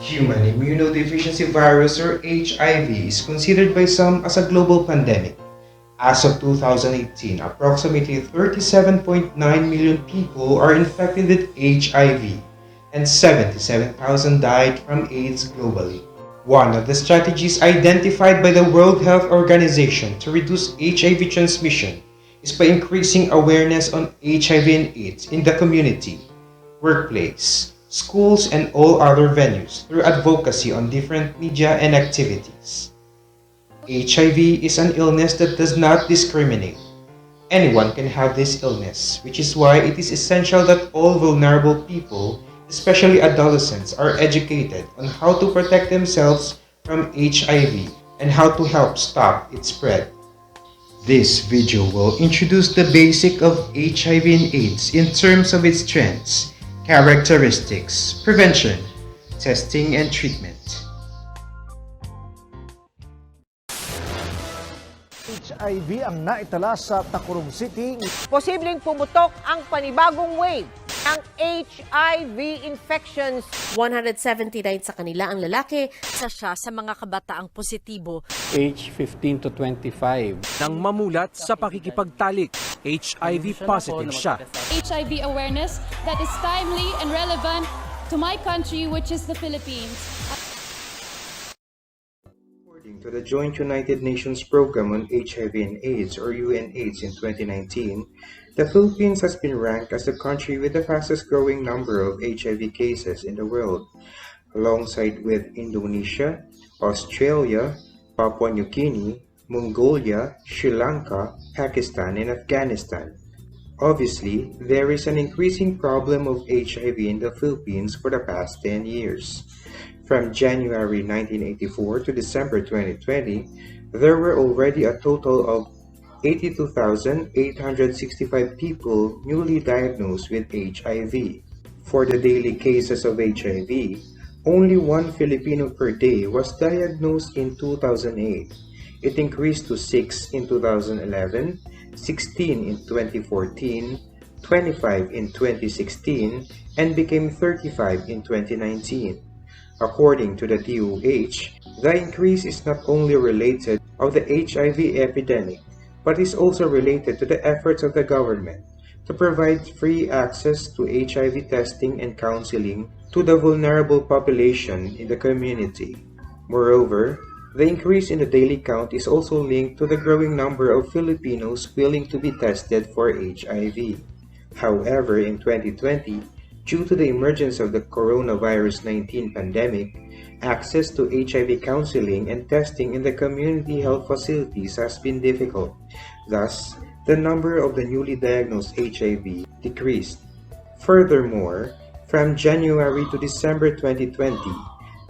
Human immunodeficiency virus or HIV is considered by some as a global pandemic. As of 2018, approximately 37.9 million people are infected with HIV and 77,000 died from AIDS globally. One of the strategies identified by the World Health Organization to reduce HIV transmission is by increasing awareness on HIV and AIDS in the community, workplace, schools, and all other venues through advocacy on different media and activities. HIV is an illness that does not discriminate. Anyone can have this illness, which is why it is essential that all vulnerable people, especially adolescents, are educated on how to protect themselves from HIV and how to help stop its spread. This video will introduce the basic of HIV and AIDS in terms of its strengths, characteristics, prevention, testing, and treatment. HIV ang naitala sa Santos City. Posibleng pumutok ang panibagong wave ng HIV infections. 179 sa kanila ang lalaki. Isa siya sa mga kabataang positibo. Age 15 to 25. Nang mamulat sa pakikipagtalik, HIV positive siya. HIV awareness that is timely and relevant to my country, which is the Philippines. According to the Joint United Nations Program on HIV and AIDS or UNAIDS in 2019, the Philippines has been ranked as the country with the fastest growing number of HIV cases in the world, alongside with Indonesia, Australia, Papua New Guinea, Mongolia, Sri Lanka, Pakistan, and Afghanistan. Obviously, there is an increasing problem of HIV in the Philippines for the past 10 years. From January 1984 to December 2020, there were already a total of 82,865 people newly diagnosed with HIV. For the daily cases of HIV, only one Filipino per day was diagnosed in 2008. It increased to 6 in 2011, 16 in 2014, 25 in 2016, and became 35 in 2019. According to the DOH, the increase is not only related to the HIV epidemic, but is also related to the efforts of the government to provide free access to HIV testing and counseling to the vulnerable population in the community. Moreover, the increase in the daily count is also linked to the growing number of Filipinos willing to be tested for HIV. However, in 2020, due to the emergence of the coronavirus 19 pandemic, access to HIV counseling and testing in the community health facilities has been difficult. Thus, the number of the newly diagnosed HIV decreased. Furthermore, from January to December 2020,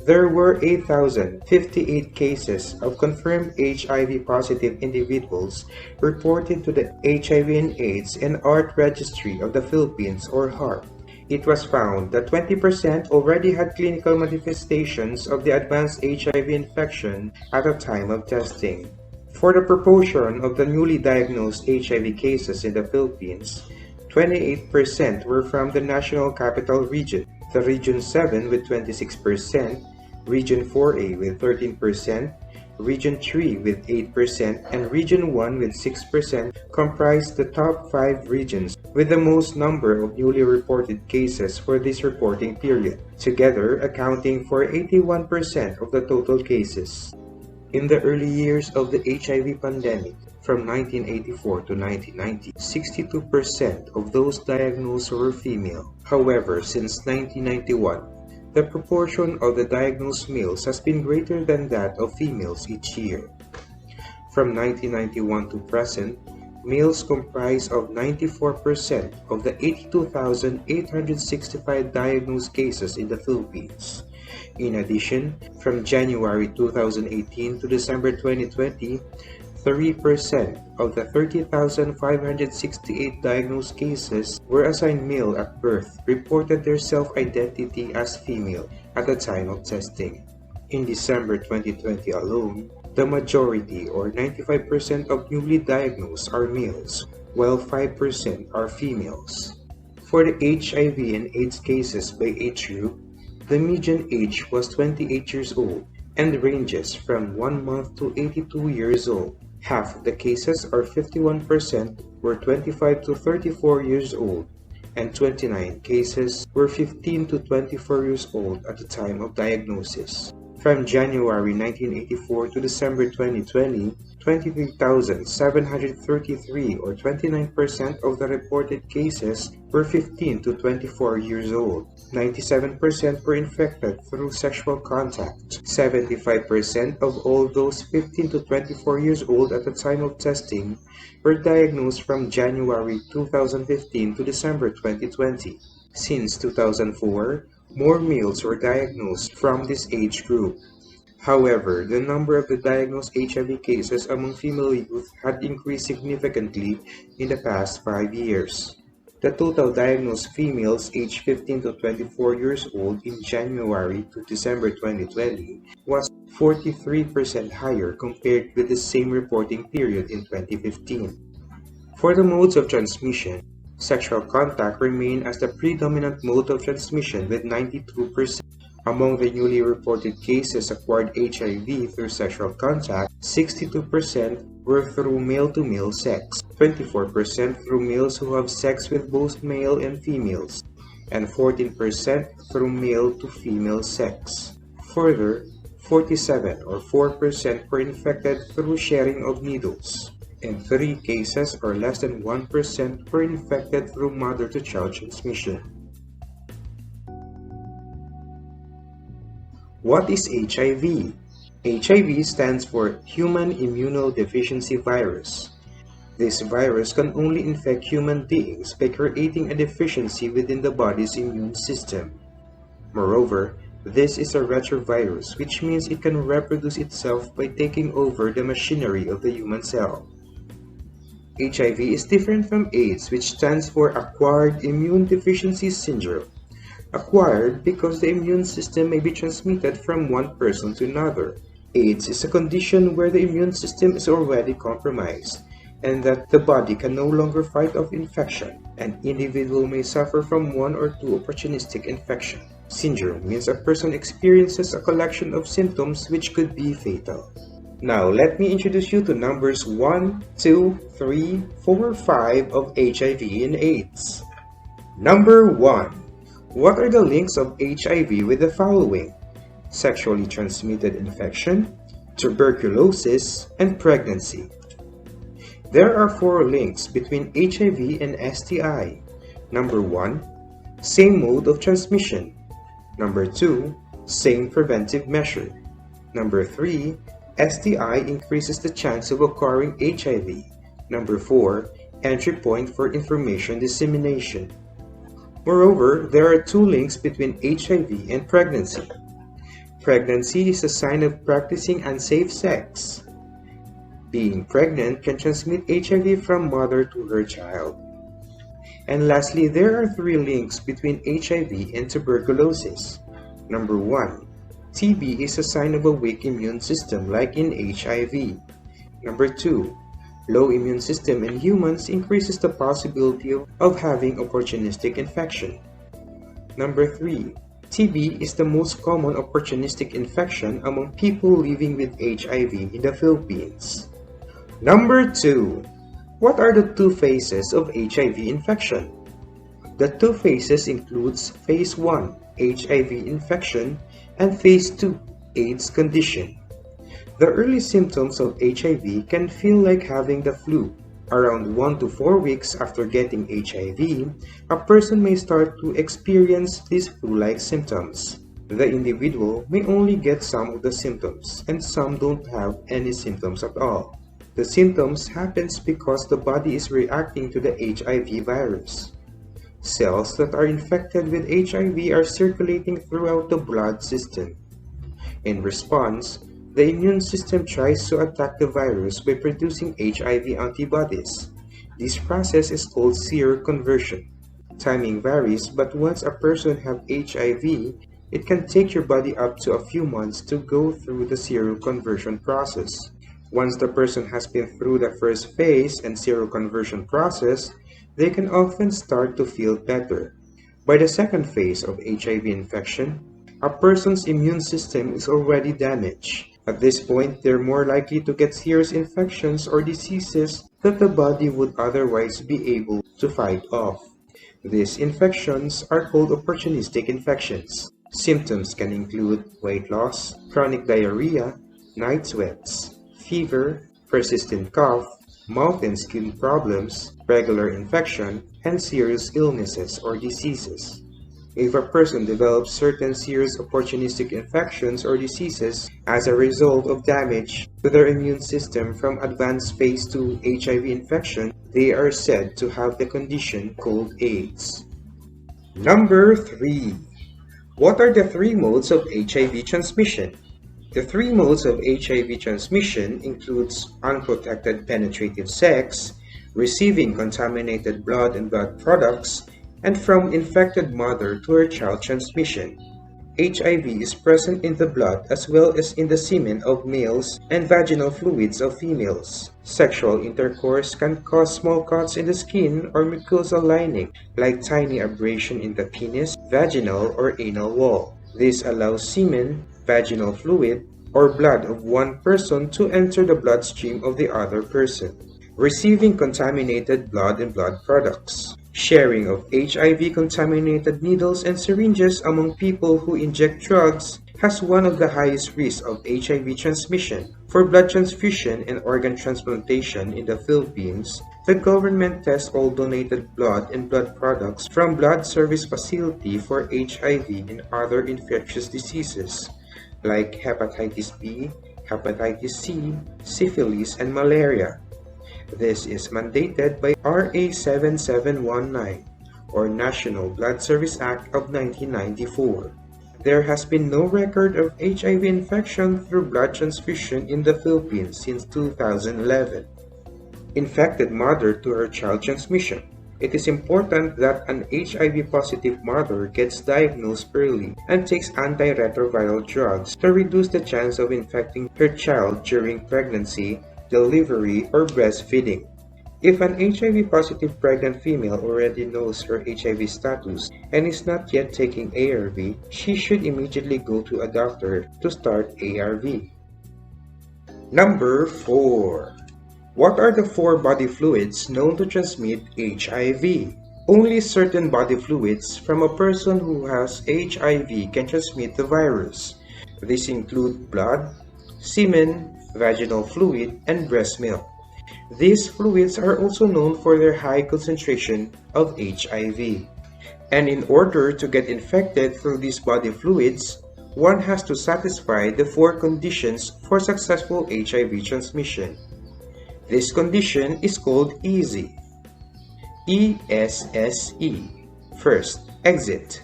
there were 8,058 cases of confirmed HIV-positive individuals reported to the HIV and AIDS and ART Registry of the Philippines or HARP. It was found that 20% already had clinical manifestations of the advanced HIV infection at the time of testing. For the proportion of the newly diagnosed HIV cases in the Philippines, 28% were from the National Capital Region, the Region 7 with 26%, Region 4A with 13%, Region 3 with 8%, and Region 1 with 6% comprised the top 5 regions with the most number of newly reported cases for this reporting period, together accounting for 81% of the total cases. In the early years of the HIV pandemic, from 1984 to 1990, 62% of those diagnosed were female. However, since 1991, the proportion of the diagnosed males has been greater than that of females each year. From 1991 to present, males comprise of 94% of the 82,865 diagnosed cases in the Philippines. In addition, from January 2018 to December 2020, 3% of the 30,568 diagnosed cases were assigned male at birth reported their self-identity as female at the time of testing. In December 2020 alone, the majority or 95% of newly diagnosed are males, while 5% are females. For the HIV and AIDS cases by age group, The median age was 28 years old and ranges from 1 month to 82 years old. Half of the cases, or 51%, were 25 to 34 years old, and 29 cases were 15 to 24 years old at the time of diagnosis. From January 1984 to December 2020, 23,733 or 29% of the reported cases were 15 to 24 years old. 97% were infected through sexual contact. 75% of all those 15 to 24 years old at the time of testing were diagnosed from January 2015 to December 2020. Since 2004, more males were diagnosed from this age group. However, the number of the diagnosed HIV cases among female youth had increased significantly in the past 5 years. The total diagnosed females aged 15 to 24 years old in January to December 2020 was 43% higher compared with the same reporting period in 2015. For the modes of transmission, sexual contact remained as the predominant mode of transmission with 92%. Among the newly reported cases acquired HIV through sexual contact, 62% were through male-to-male sex, 24% through males who have sex with both male and females, and 14% through male-to-female sex. Further, 47 or 4% were infected through sharing of needles, and 3 cases or less than 1% were infected through mother-to-child transmission. What is HIV? HIV stands for Human Immunodeficiency Virus. This virus can only infect human beings by creating a deficiency within the body's immune system. Moreover, this is a retrovirus, which means it can reproduce itself by taking over the machinery of the human cell. HIV is different from AIDS, which stands for Acquired Immune Deficiency Syndrome. Acquired because the immune system may be transmitted from one person to another. AIDS is a condition where the immune system is already compromised and that the body can no longer fight off infection. An individual may suffer from 1 or 2 opportunistic infections. Syndrome means a person experiences a collection of symptoms which could be fatal. Now, let me introduce you to numbers 1, 2, 3, 4, 5 of HIV and AIDS. Number 1. What are the links of HIV with the following? Sexually transmitted infection, tuberculosis, and pregnancy. There are 4 links between HIV and STI. Number 1, same mode of transmission. Number 2, same preventive measure. Number 3, STI increases the chance of acquiring HIV. Number 4, entry point for information dissemination. Moreover, there are 2 links between HIV and pregnancy. Pregnancy is a sign of practicing unsafe sex. Being pregnant can transmit HIV from mother to her child. And lastly, there are 3 links between HIV and tuberculosis. Number 1, TB is a sign of a weak immune system like in HIV. Number 2, low immune system in humans increases the possibility of having opportunistic infection. Number 3, TB is the most common opportunistic infection among people living with HIV in the Philippines. Number 2, what are the 2 phases of HIV infection? The 2 phases includes Phase 1, HIV infection, and Phase 2, AIDS condition. The early symptoms of HIV can feel like having the flu. Around 1 to 4 weeks after getting HIV, a person may start to experience these flu-like symptoms. The individual may only get some of the symptoms, and some don't have any symptoms at all. The symptoms happens because the body is reacting to the HIV virus. Cells that are infected with HIV are circulating throughout the blood system. In response, the immune system tries to attack the virus by producing HIV antibodies. This process is called seroconversion. Timing varies, but once a person has HIV, it can take your body up to a few months to go through the seroconversion process. Once the person has been through the first phase and seroconversion process, they can often start to feel better. By the second phase of HIV infection, a person's immune system is already damaged. At this point, they're more likely to get serious infections or diseases that the body would otherwise be able to fight off. These infections are called opportunistic infections. Symptoms can include weight loss, chronic diarrhea, night sweats, fever, persistent cough, mouth and skin problems, regular infection, and serious illnesses or diseases. If a person develops certain serious opportunistic infections or diseases as a result of damage to their immune system from advanced phase 2 HIV infection, they are said to have the condition called AIDS. Number 3. What are the 3 modes of HIV transmission? The 3 modes of HIV transmission includes unprotected penetrative sex, receiving contaminated blood and blood products, and from infected mother to her child transmission. HIV is present in the blood as well as in the semen of males and vaginal fluids of females. Sexual intercourse can cause small cuts in the skin or mucosal lining, like tiny abrasion in the penis, vaginal, or anal wall. This allows semen, vaginal fluid, or blood of one person to enter the bloodstream of the other person. Receiving contaminated blood and blood products. Sharing of HIV-contaminated needles and syringes among people who inject drugs has one of the highest risks of HIV transmission. For blood transfusion and organ transplantation in the Philippines, the government tests all donated blood and blood products from Blood Service Facility for HIV and other infectious diseases like hepatitis B, hepatitis C, syphilis, and malaria. This is mandated by RA 7719, or National Blood Service Act of 1994. There has been no record of HIV infection through blood transfusion in the Philippines since 2011. Infected mother to her child transmission. It is important that an HIV-positive mother gets diagnosed early and takes antiretroviral drugs to reduce the chance of infecting her child during pregnancy, delivery, or breastfeeding. If an HIV-positive pregnant female already knows her HIV status and is not yet taking ARV, she should immediately go to a doctor to start ARV. Number 4. What are the 4 body fluids known to transmit HIV? Only certain body fluids from a person who has HIV can transmit the virus. These include blood, semen, vaginal fluid, and breast milk. These fluids are also known for their high concentration of HIV. And in order to get infected through these body fluids, one has to satisfy the 4 conditions for successful HIV transmission. This condition is called ESE. ESSE. First, exit.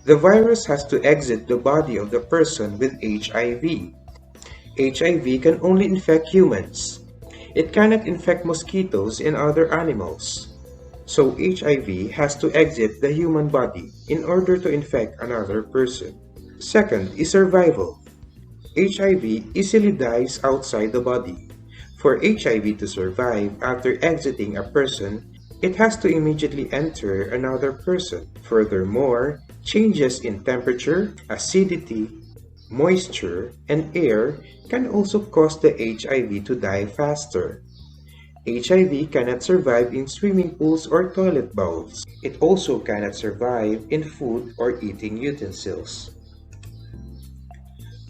The virus has to exit the body of the person with HIV. HIV can only infect humans. It cannot infect mosquitoes and other animals. So HIV has to exit the human body in order to infect another person. Second is survival. HIV easily dies outside the body. For HIV to survive after exiting a person, it has to immediately enter another person. Furthermore, changes in temperature, acidity, moisture, and air can also cause the HIV to die faster. HIV cannot survive in swimming pools or toilet bowls. It also cannot survive in food or eating utensils.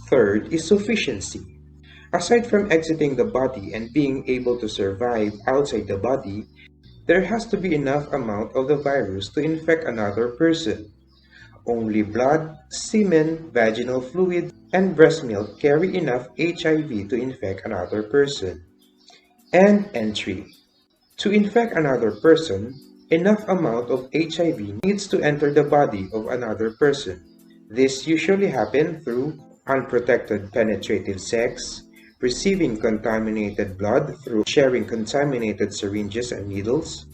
Third is sufficiency. Aside from exiting the body and being able to survive outside the body, there has to be enough amount of the virus to infect another person. Only blood, semen, vaginal fluid, and breast milk carry enough HIV to infect another person. And entry. To infect another person, enough amount of HIV needs to enter the body of another person. This usually happens through unprotected penetrative sex, receiving contaminated blood through sharing contaminated syringes and needles,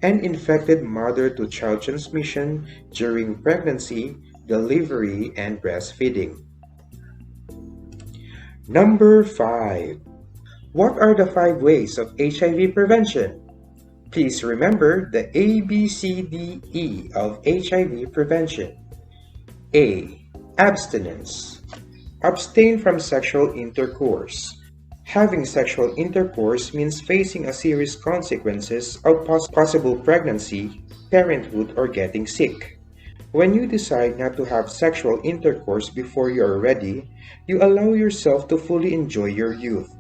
and infected mother-to-child transmission during pregnancy, delivery, and breastfeeding. Number 5. What are the 5 ways of HIV prevention? Please remember the ABCDE of HIV prevention. A. Abstinence. Abstain from sexual intercourse. Having sexual intercourse means facing a serious consequences of possible pregnancy, parenthood, or getting sick. When you decide not to have sexual intercourse before you are ready, you allow yourself to fully enjoy your youth.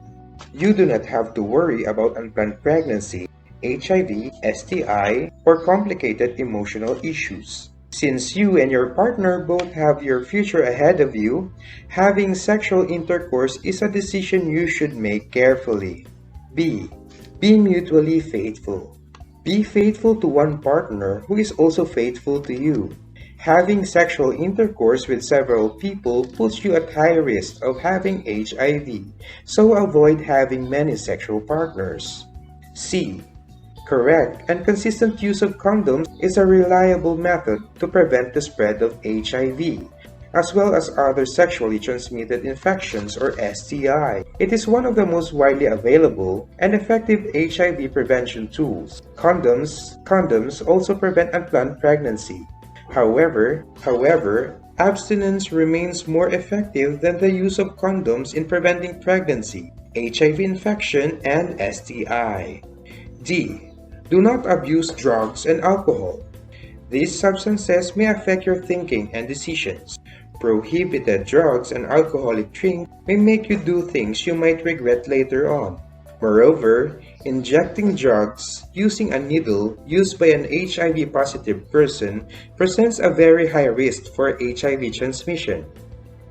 You do not have to worry about unplanned pregnancy, HIV, STI, or complicated emotional issues. Since you and your partner both have your future ahead of you, having sexual intercourse is a decision you should make carefully. B. Be mutually faithful. Be faithful to one partner who is also faithful to you. Having sexual intercourse with several people puts you at high risk of having HIV, so avoid having many sexual partners. C. Correct and consistent use of condoms is a reliable method to prevent the spread of HIV, as well as other sexually transmitted infections or STI. It is one of the most widely available and effective HIV prevention tools. Condoms also prevent unplanned pregnancy. However, abstinence remains more effective than the use of condoms in preventing pregnancy, HIV infection, and STI. D. Do not abuse drugs and alcohol. These substances may affect your thinking and decisions. Prohibited drugs and alcoholic drinks may make you do things you might regret later on. Moreover, injecting drugs using a needle used by an HIV-positive person presents a very high risk for HIV transmission.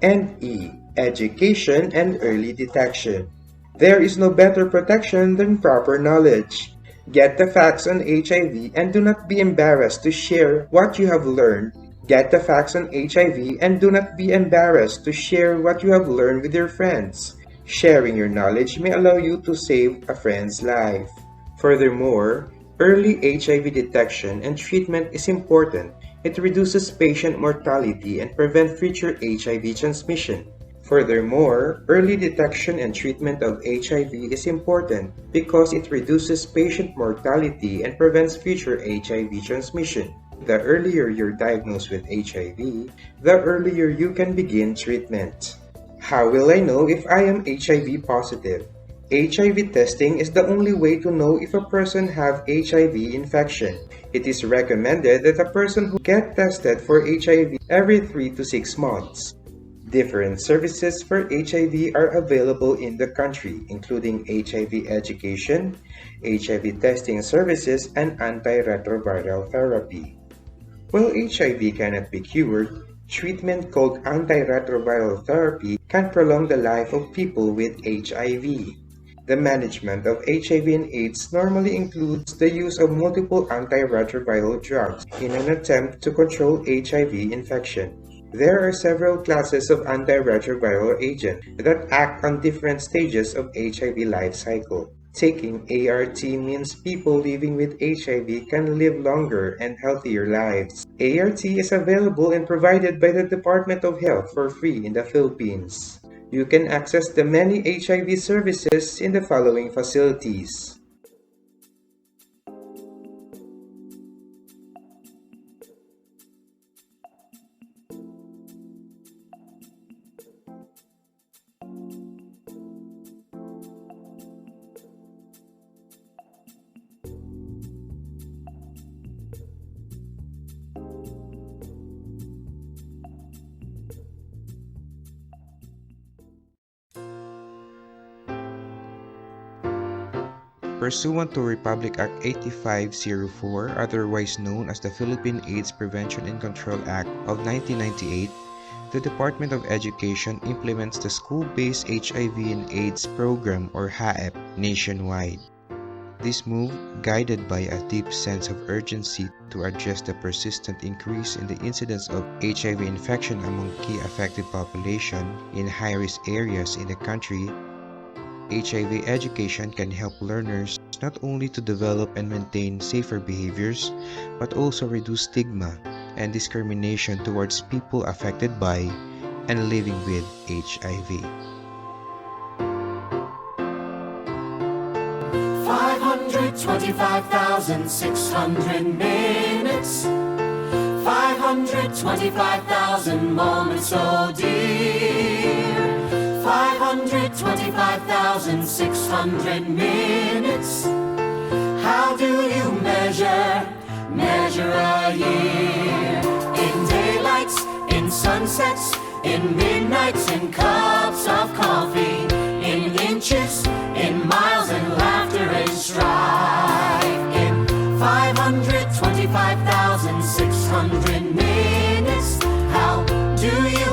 And E. Education and early detection. There is no better protection than proper knowledge. Get the facts on HIV and do not be embarrassed to share what you have learned. Get the facts on HIV and do not be embarrassed to share what you have learned with your friends. Sharing your knowledge may allow you to save a friend's life. Furthermore, early HIV detection and treatment is important. It reduces patient mortality and prevents future HIV transmission. Furthermore, early detection and treatment of HIV is important because it reduces patient mortality and prevents future HIV transmission. The earlier you're diagnosed with HIV, the earlier you can begin treatment. How will I know if I am HIV positive? HIV testing is the only way to know if a person has HIV infection. It is recommended that a person who get tested for HIV every 3 to 6 months. Different services for HIV are available in the country, including HIV education, HIV testing services, and antiretroviral therapy. While HIV cannot be cured, treatment called antiretroviral therapy can prolong the life of people with HIV. The management of HIV and AIDS normally includes the use of multiple antiretroviral drugs in an attempt to control HIV infection. There are several classes of antiretroviral agents that act on different stages of HIV life cycle. Taking ART means people living with HIV can live longer and healthier lives. ART is available and provided by the Department of Health for free in the Philippines. You can access the many HIV services in the following facilities. Pursuant to Republic Act 8504, otherwise known as the Philippine AIDS Prevention and Control Act of 1998, the Department of Education implements the School-Based HIV and AIDS Program or HAEP nationwide. This move, guided by a deep sense of urgency to address the persistent increase in the incidence of HIV infection among key affected population in high-risk areas in the country, HIV education can help learners not only to develop and maintain safer behaviors, but also reduce stigma and discrimination towards people affected by and living with HIV. 525,600 minutes. 525,000 moments, oh dear. 525,600 minutes. How do you measure a year? In daylights, in sunsets, in midnights, in cups of coffee, in inches, in miles, and laughter and strife. In 525,600 minutes, how do you